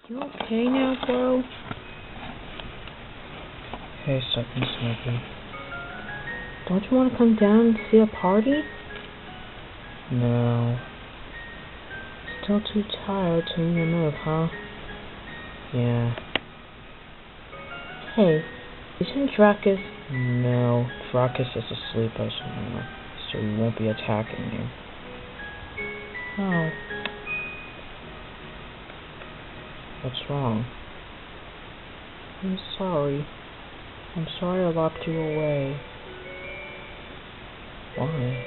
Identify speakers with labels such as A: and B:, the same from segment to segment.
A: You okay now, bro?
B: Hey, Second Smoky.
A: Don't you want to come down and see a party?
B: No.
A: Still too tired to even move, huh?
B: Yeah.
A: Hey, isn't Dracus...
B: No. Dracus is asleep as well, so he won't be attacking you.
A: Oh.
B: What's wrong?
A: I'm sorry. I'm sorry I locked you away.
B: Why?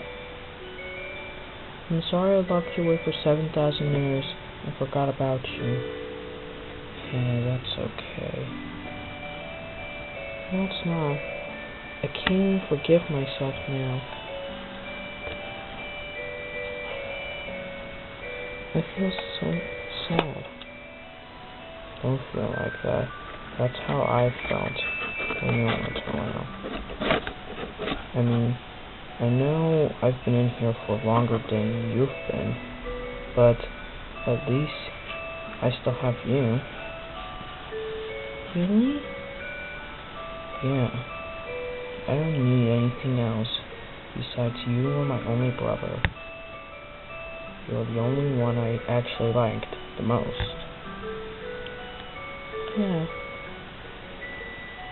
A: I'm sorry I locked you away for 7,000 years and forgot about you.
B: Yeah, that's okay.
A: No, it's not. I can't even forgive myself now. I feel so sad.
B: Don't feel like that. That's how I felt when you weren't around. I mean, I know I've been in here for longer than you've been, but at least I still have you.
A: Really?
B: Yeah. I don't need anything else. Besides, you are my only brother. You're the only one I actually liked the most.
A: Yeah.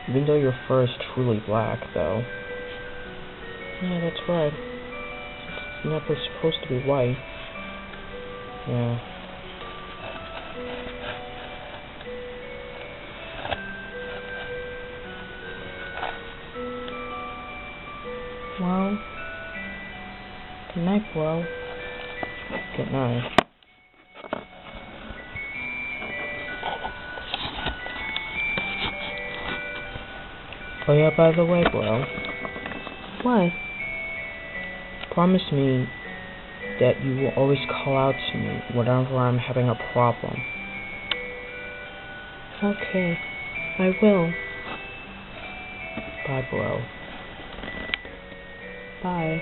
B: Even though your fur is truly black, though.
A: Yeah, that's right. It's never supposed to be white.
B: Yeah.
A: Well, good night, bro.
B: Good night. Oh yeah, by the way, bro.
A: What?
B: Promise me that you will always call out to me whenever I'm having a problem.
A: Okay, I will.
B: Bye, bro.
A: Bye.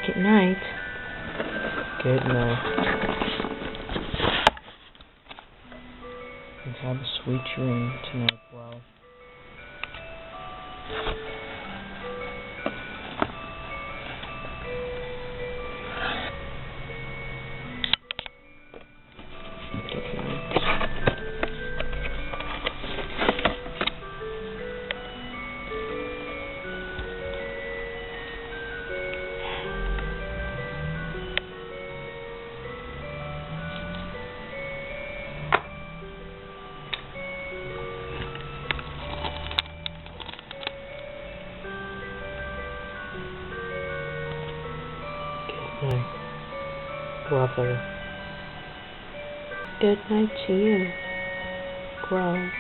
A: Good night.
B: Good night. And have a sweet dream tonight, bro. Good night.
A: Good night, brother. Good night to you, bro.